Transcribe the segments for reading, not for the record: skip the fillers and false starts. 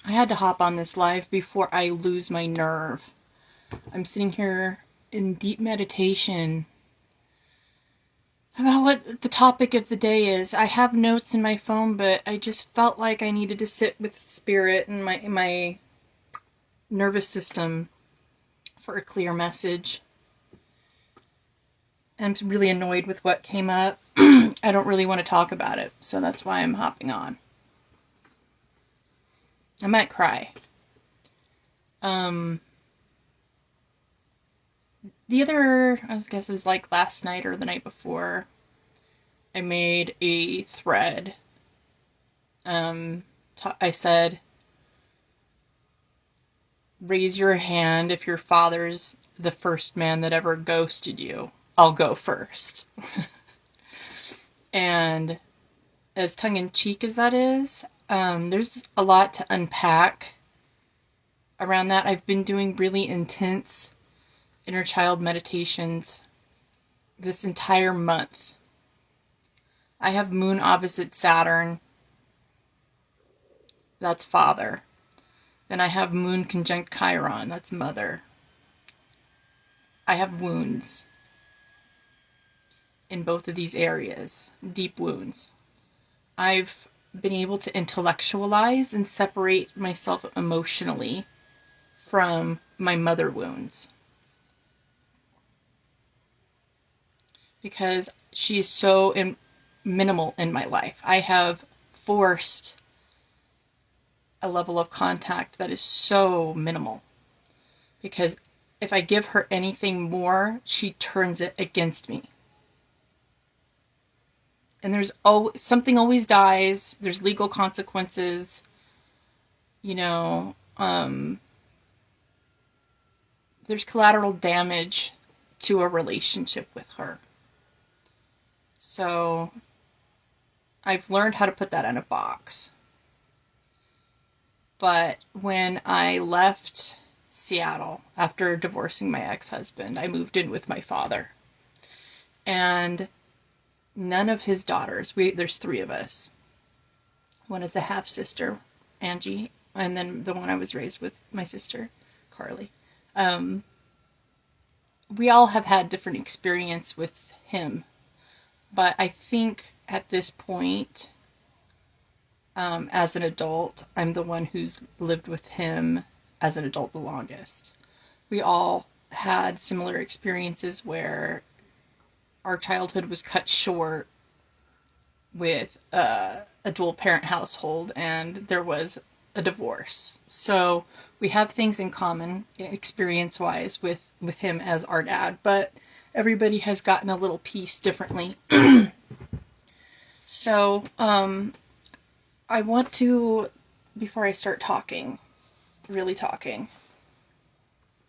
I had to hop on this live before I lose my nerve. I'm sitting here in deep meditation about what the topic of the day is. I have notes in my phone, but I just felt like I needed to sit with spirit and my nervous system for a clear message. I'm really annoyed with what came up. I don't really want to talk about it, so that's why I'm hopping on. I might cry. The other, I guess it was like last night or the night before, I made a thread. I said, raise your hand if your father's the first man that ever ghosted you. I'll go first. And as tongue-in-cheek as that is, there's a lot to unpack around that. I've been doing really intense inner child meditations this entire month. I have moon opposite Saturn. That's father. Then I have moon conjunct Chiron. That's mother. I have wounds in both of these areas. Deep wounds. I've been able to intellectualize and separate myself emotionally from my mother wounds. Because she is so minimal in my life. I have forced a level of contact that is so minimal. Because if I give her anything more, she turns it against me. And there's always something always dies. There's legal consequences. You know, there's collateral damage to a relationship with her. So I've learned how to put that in a box. But when I left Seattle after divorcing my ex-husband, I moved in with my father. And none of his daughters, there's 3 of us. One is a half-sister, Angie, and then the one I was raised with, my sister, Carly. We all have had different experience with him. But I think at this point, as an adult, I'm the one who's lived with him as an adult the longest. We all had similar experiences where our childhood was cut short with a dual parent household and there was a divorce. So we have things in common experience wise with him as our dad, but everybody has gotten a little piece differently. So I want to, before I start talking, really talking,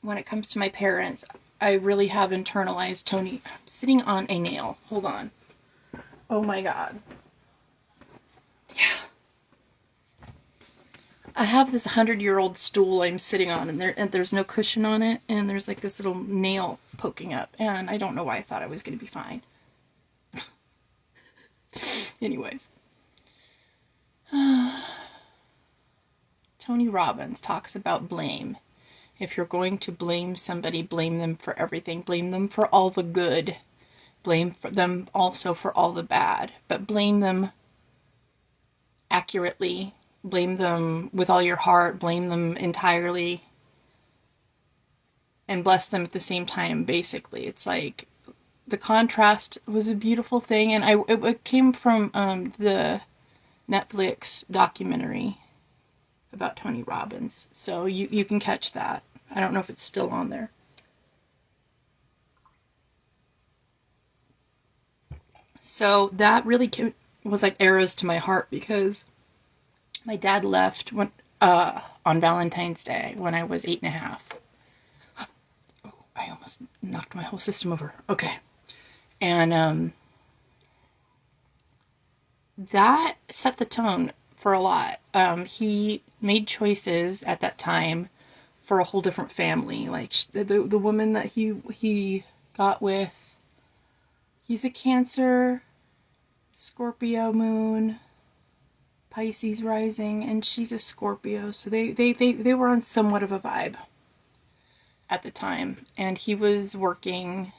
when it comes to my parents, I really have internalized Tony. I'm sitting on a nail. Hold on. Oh my God. Yeah. I have this 100-year-old stool I'm sitting on, and there's no cushion on it, and there's like this little nail poking up, and I don't know why I thought I was going to be fine. Anyways. Tony Robbins talks about blame. If you're going to blame somebody, blame them for everything. Blame them for all the good. Blame them also for all the bad. But blame them accurately. Blame them with all your heart. Blame them entirely. And bless them at the same time, basically. It's like the contrast was a beautiful thing. And it came from the Netflix documentary about Tony Robbins. So you can catch that. I don't know if it's still on there. So that really was like arrows to my heart because my dad left on Valentine's Day when I was 8.5. Oh, I almost knocked my whole system over. Okay. And that set the tone for a lot. He made choices at that time for a whole different family. Like the woman that he got with, he's a Cancer, Scorpio moon. Pisces rising, and she's a Scorpio, so they were on somewhat of a vibe at the time. And he was working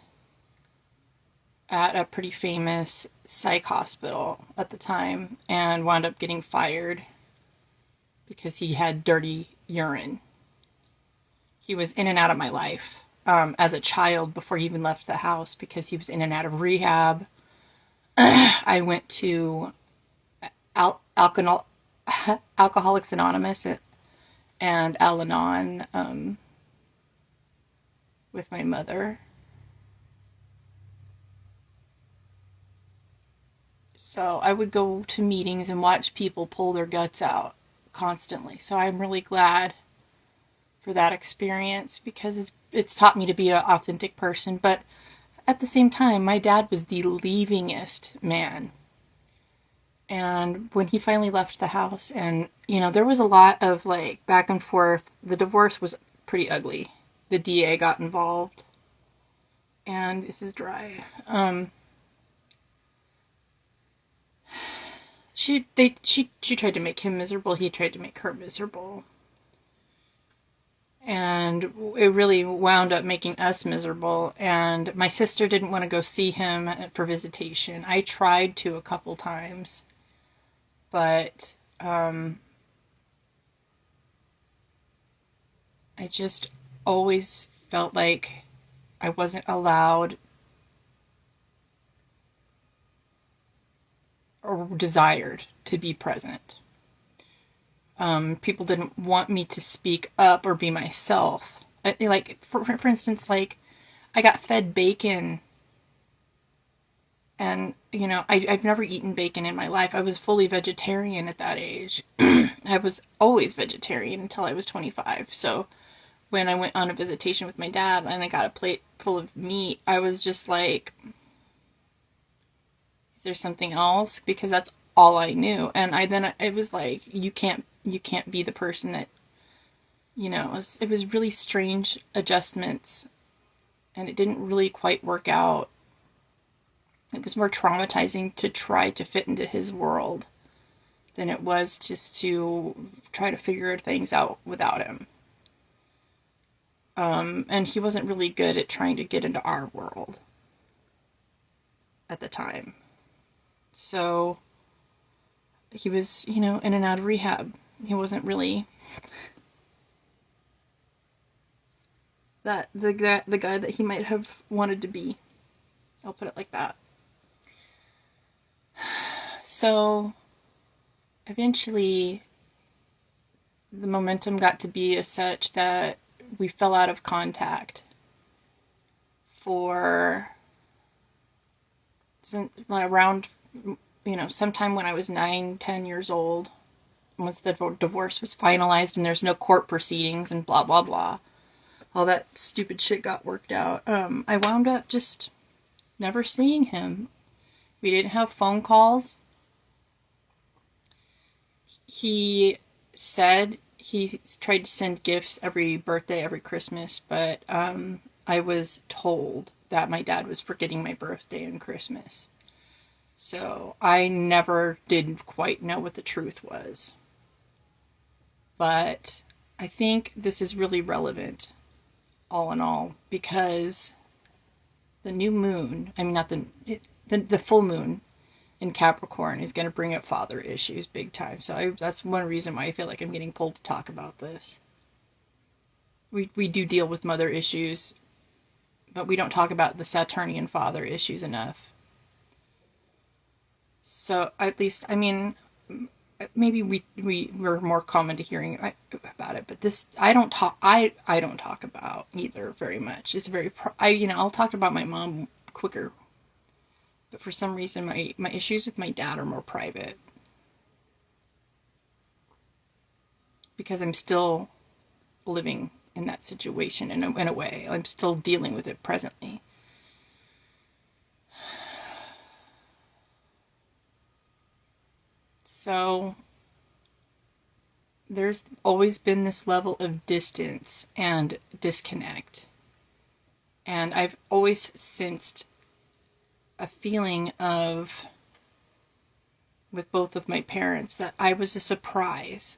at a pretty famous psych hospital at the time and wound up getting fired because he had dirty urine. He was in and out of my life as a child before he even left the house because he was in and out of rehab. I went to Alcoholics Anonymous and Al-Anon with my mother. So I would go to meetings and watch people pull their guts out constantly. So I'm really glad for that experience because it's taught me to be an authentic person. But at the same time, my dad was the leavingest man. And when he finally left the house, and, there was a lot of, like, back and forth. The divorce was pretty ugly. The DA got involved. And this is dry. She tried to make him miserable. He tried to make her miserable. And it really wound up making us miserable. And my sister didn't want to go see him for visitation. I tried to a couple times. But I just always felt like I wasn't allowed or desired to be present. People didn't want me to speak up or be myself. Like, for instance, like, I got fed bacon. And, I've never eaten bacon in my life. I was fully vegetarian at that age. I was always vegetarian until I was 25. So when I went on a visitation with my dad and I got a plate full of meat, I was just like, is there something else? Because that's all I knew. And it was like, you can't be the person that, it was really strange adjustments and it didn't really quite work out. It was more traumatizing to try to fit into his world than it was just to try to figure things out without him. And he wasn't really good at trying to get into our world at the time. So he was, in and out of rehab. He wasn't really the guy that he might have wanted to be. I'll put it like that. So eventually the momentum got to be as such that we fell out of contact for around, sometime when I was 9-10 years old, once the divorce was finalized and there's no court proceedings and blah, blah, blah. All that stupid shit got worked out. I wound up just never seeing him. We didn't have phone calls. He said he tried to send gifts every birthday, every Christmas, but I was told that my dad was forgetting my birthday and Christmas. So I never did quite know what the truth was. But I think this is really relevant, all in all, because the new moon, the full moon in Capricorn is going to bring up father issues big time. So that's one reason why I feel like I'm getting pulled to talk about this. We do deal with mother issues, but we don't talk about the Saturnian father issues enough. So at least, maybe we're more common to hearing about it, but this I don't talk about either very much. It's very I'll talk about my mom quicker, but for some reason my issues with my dad are more private because I'm still living in that situation in a way. I'm still dealing with it presently. So there's always been this level of distance and disconnect. And I've always sensed a feeling of with both of my parents that I was a surprise.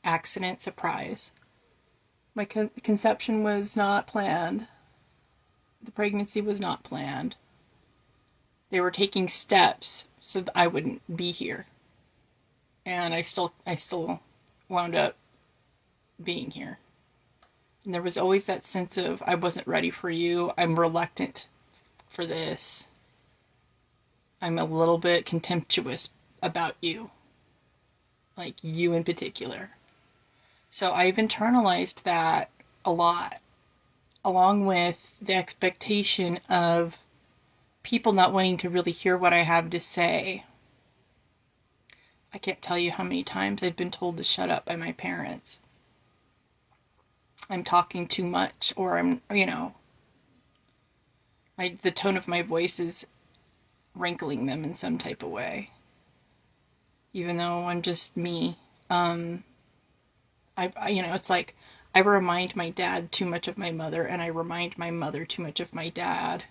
Accident surprise. My conception was not planned. The pregnancy was not planned. They were taking steps so that I wouldn't be here. And I still wound up being here. And there was always that sense of, I wasn't ready for you. I'm reluctant for this. I'm a little bit contemptuous about you. Like you in particular. So I've internalized that a lot, along with the expectation of people not wanting to really hear what I have to say. I can't tell you how many times I've been told to shut up by my parents. I'm talking too much, or I'm, the tone of my voice is rankling them in some type of way. Even though I'm just me. It's like I remind my dad too much of my mother, and I remind my mother too much of my dad.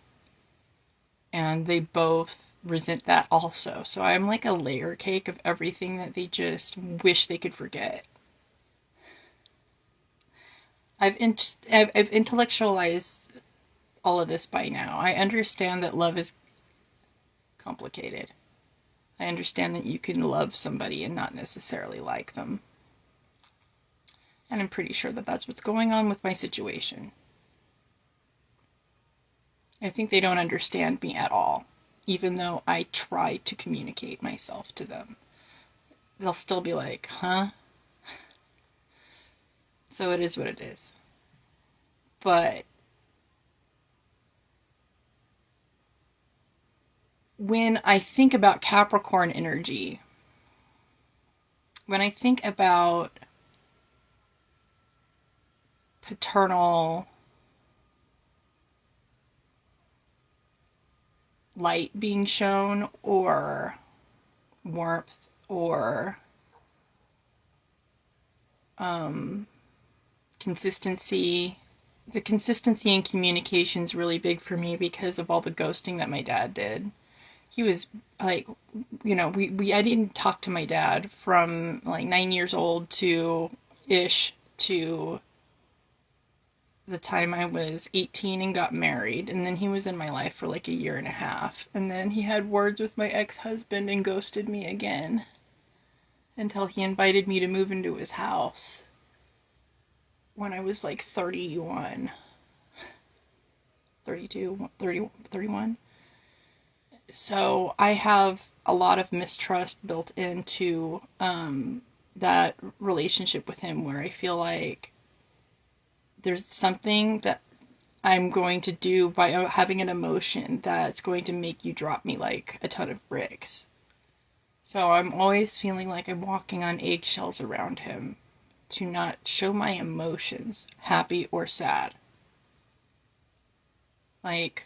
And they both resent that also. So I'm like a layer cake of everything that they just wish they could forget. I've intellectualized all of this by now. I understand that love is complicated. I understand that you can love somebody and not necessarily like them. And I'm pretty sure that that's what's going on with my situation. I think they don't understand me at all, even though I try to communicate myself to them. They'll still be like, huh? So it is what it is. But when I think about Capricorn energy, when I think about paternal light being shown, or warmth, or consistency. The consistency in communication is really big for me because of all the ghosting that my dad did. He was like, I didn't talk to my dad from like 9 years old to the time I was 18 and got married. And then he was in my life for like a year and a half. And then he had words with my ex-husband and ghosted me again until he invited me to move into his house when I was like 31, 32, 30, 31. So I have a lot of mistrust built into that relationship with him, where I feel like there's something that I'm going to do by having an emotion that's going to make you drop me like a ton of bricks. So I'm always feeling like I'm walking on eggshells around him to not show my emotions, happy or sad. Like,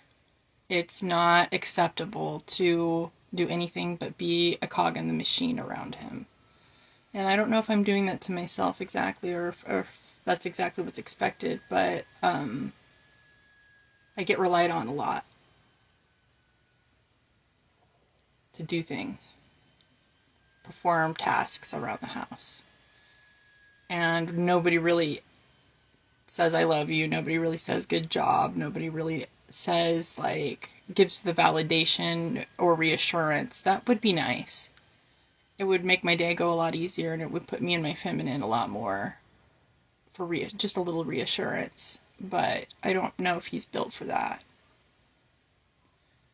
it's not acceptable to do anything but be a cog in the machine around him. And I don't know if I'm doing that to myself exactly, or if that's exactly what's expected, but I get relied on a lot to do things, perform tasks around the house. And nobody really says I love you, nobody really says good job, nobody really says, like, gives the validation or reassurance. That would be nice. It would make my day go a lot easier, and it would put me in my feminine a lot more for just a little reassurance. But I don't know if he's built for that.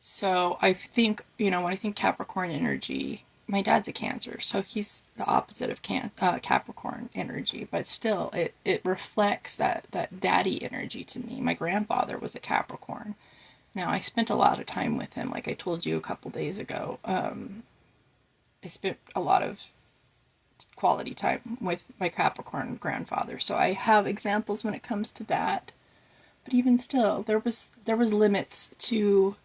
So I think, when I think Capricorn energy, my dad's a Cancer, so he's the opposite of Capricorn energy, but still it reflects that daddy energy to me. My grandfather was a Capricorn. Now, I spent a lot of time with him, like I told you a couple days ago. I spent a lot of quality time with my Capricorn grandfather, so I have examples when it comes to that. But even still, there was limits to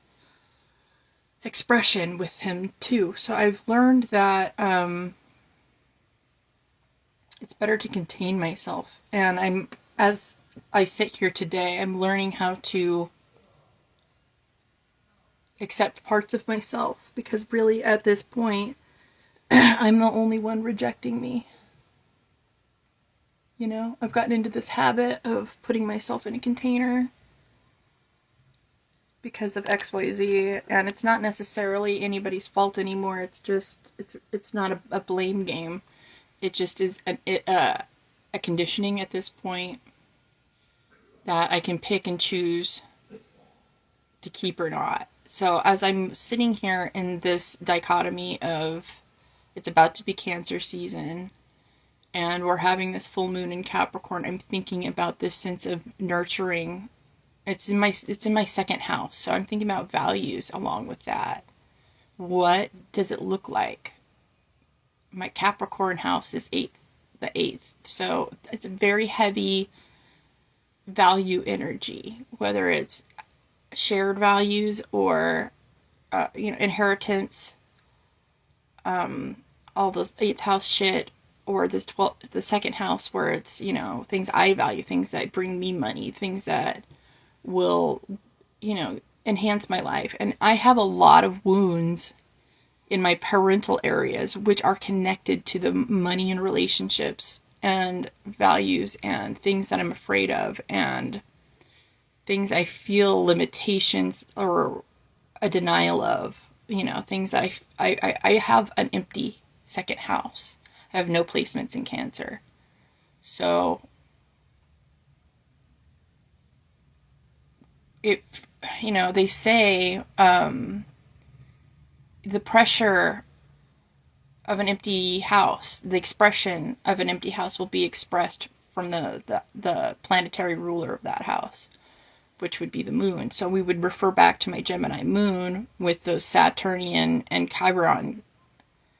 expression with him too. So I've learned that it's better to contain myself. And as I sit here today, I'm learning how to accept parts of myself, because really at this point, I'm the only one rejecting me. You know, I've gotten into this habit of putting myself in a container because of XYZ, and it's not necessarily anybody's fault anymore. It's just, it's not a blame game. It just is a conditioning at this point that I can pick and choose to keep or not. So as I'm sitting here in this dichotomy of it's about to be Cancer season and we're having this full moon in Capricorn, I'm thinking about this sense of nurturing. It's in my second house, so I'm thinking about values along with that. What does it look like? My Capricorn house is the 8th, so it's a very heavy value energy, whether it's shared values or inheritance, all those 8th house shit, or the second house where it's things I value, things that bring me money, things that will enhance my life. And I have a lot of wounds in my parental areas which are connected to the money and relationships and values and things that I'm afraid of and things I feel limitations or a denial of, things that I have an empty second house. I have no placements in Cancer. So they say the pressure of an empty house, the expression of an empty house will be expressed from the planetary ruler of that house, which would be the moon. So we would refer back to my Gemini moon with those Saturnian and Chiron.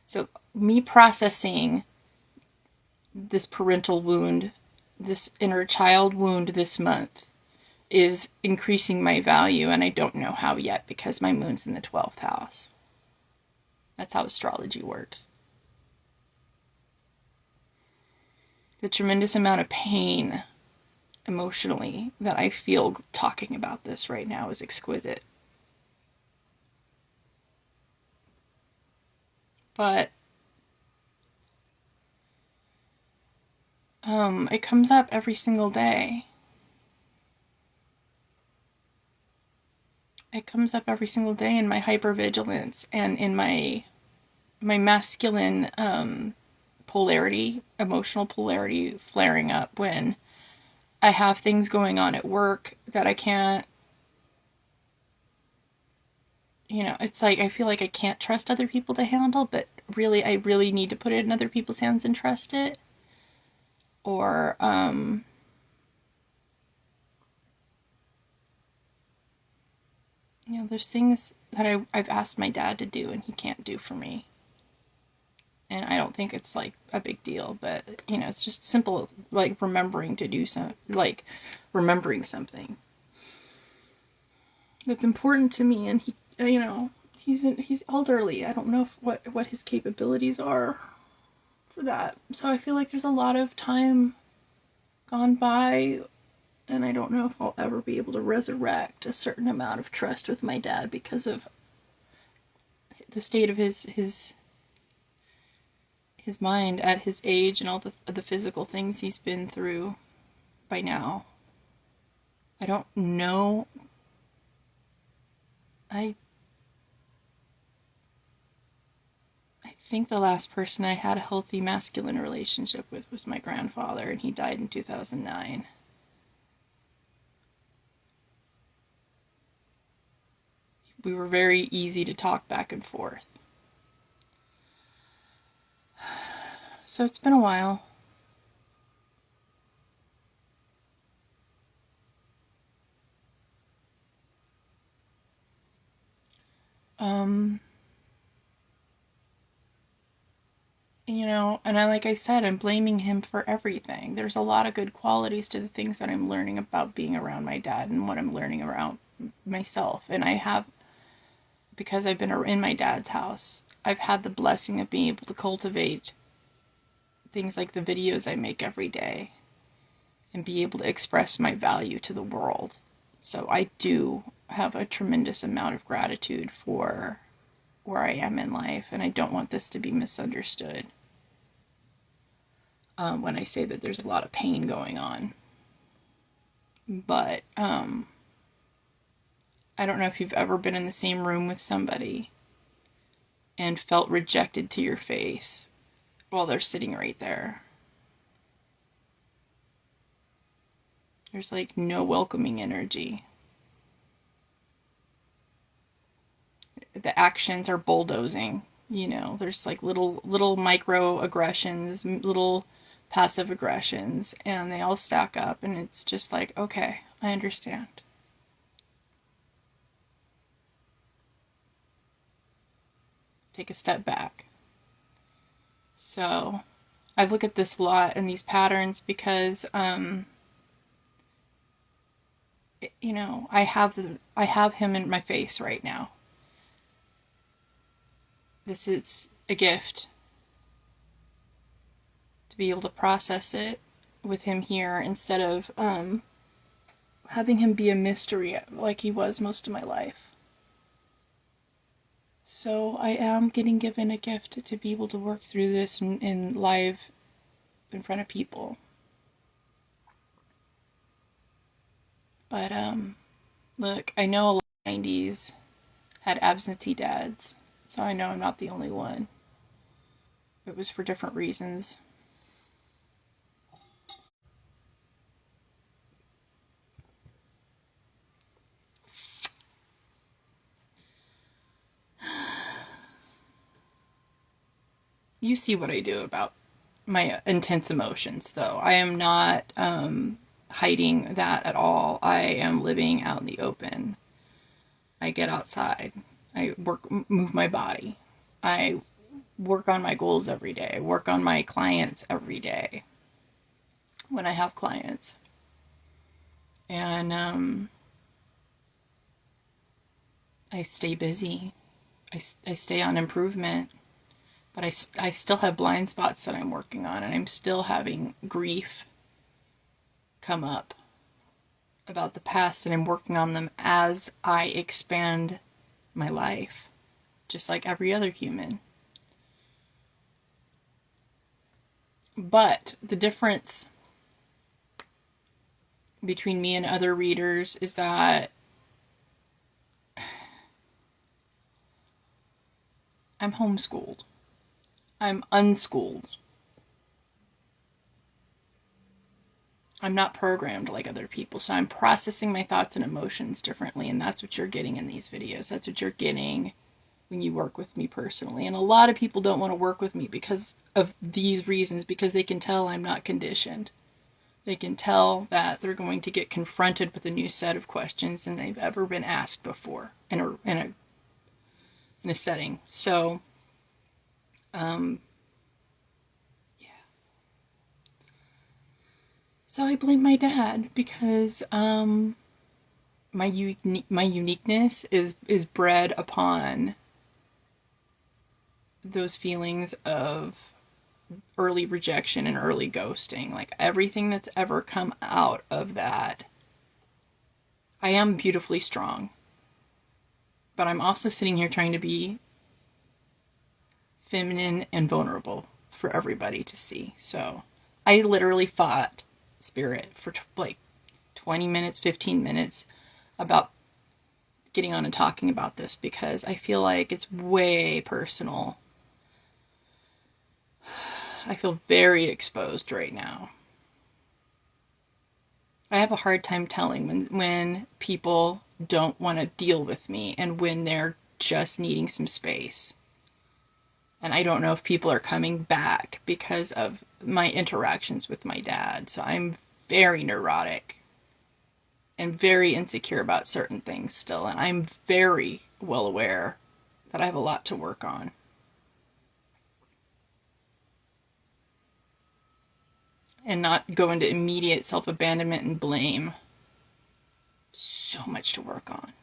So me processing this parental wound, this inner child wound this month is increasing my value, and I don't know how yet because my moon's in the 12th house. That's how astrology works. The tremendous amount of pain emotionally that I feel talking about this right now is exquisite. But it comes up every single day. It comes up every single day in my hypervigilance and in my masculine polarity, emotional polarity flaring up when I have things going on at work that I can't, it's like I feel like I can't trust other people to handle, but really I really need to put it in other people's hands and trust it. Or there's things that I've asked my dad to do and he can't do for me. And I don't think it's like a big deal, but it's just simple, like remembering to do remembering something that's important to me. And he's elderly. I don't know what his capabilities are for that. So I feel like there's a lot of time gone by, and I don't know if I'll ever be able to resurrect a certain amount of trust with my dad because of the state of his mind at his age and all the physical things he's been through by now. I don't know. I think the last person I had a healthy masculine relationship with was my grandfather, and he died in 2009. We were very easy to talk back and forth. So it's been a while. And like I said, I'm blaming him for everything. There's a lot of good qualities to the things that I'm learning about being around my dad and what I'm learning around myself. And I have, because I've been in my dad's house, I've had the blessing of being able to cultivate things like the videos I make every day and be able to express my value to the world So I do have a tremendous amount of gratitude for where I am in life, and I don't want this to be misunderstood when I say that there's a lot of pain going on. But I don't know if you've ever been in the same room with somebody and felt rejected to your face while they're sitting right there. There's like no welcoming energy. The actions are bulldozing. There's like little micro aggressions, little passive aggressions, and they all stack up, and it's just like, okay, I understand. Take a step back. So I look at this a lot and these patterns because I have him in my face right now. This is a gift to be able to process it with him here instead of having him be a mystery like he was most of my life. So I am getting given a gift to be able to work through this in live in front of people. But look, I know a lot of 90s had absentee dads, so I know I'm not the only one. It was for different reasons. You see what I do about my intense emotions, though. I am not hiding that at all. I am living out in the open. I get outside. I move my body. I work on my goals every day. I work on my clients every day when I have clients. And I stay busy. I stay on improvement. But I still have blind spots that I'm working on, and I'm still having grief come up about the past, and I'm working on them as I expand my life, just like every other human. But the difference between me and other readers is that I'm homeschooled. I'm unschooled. I'm not programmed like other people, so I'm processing my thoughts and emotions differently, and that's what you're getting in these videos. That's what you're getting when you work with me personally. And a lot of people don't want to work with me because of these reasons, because they can tell I'm not conditioned. They can tell that they're going to get confronted with a new set of questions than they've ever been asked before in a setting. So, So I blame my dad because my uniqueness is bred upon those feelings of early rejection and early ghosting. Like everything that's ever come out of that, I am beautifully strong. But I'm also sitting here trying to be feminine and vulnerable for everybody to see. So I literally fought Spirit for like 20 minutes, 15 minutes about getting on and talking about this because I feel like it's way personal. I feel very exposed right now. I have a hard time telling when people don't want to deal with me and when they're just needing some space. And I don't know if people are coming back because of my interactions with my dad. So I'm very neurotic and very insecure about certain things still. And I'm very well aware that I have a lot to work on. And not go into immediate self-abandonment and blame. So much to work on.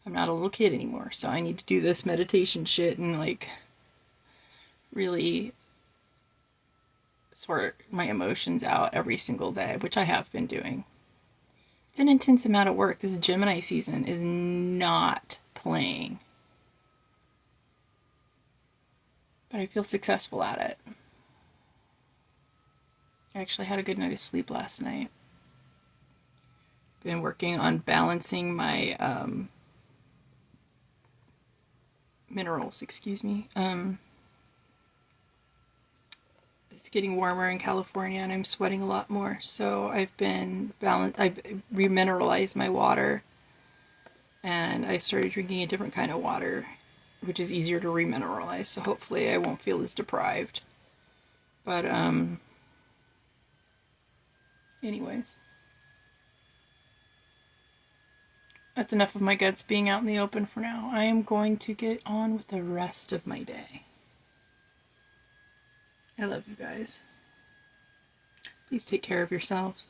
I'm not a little kid anymore, so I need to do this meditation shit and like really sort my emotions out every single day, which I have been doing. It's an intense amount of work. This Gemini season is not playing. But I feel successful at it. I actually had a good night of sleep last night. Been working on balancing my minerals, excuse me. It's getting warmer in California and I'm sweating a lot more. So I've remineralized my water and I started drinking a different kind of water, which is easier to remineralize. So hopefully I won't feel as deprived. But anyways, that's enough of my guts being out in the open for now. I am going to get on with the rest of my day. I love you guys. Please take care of yourselves.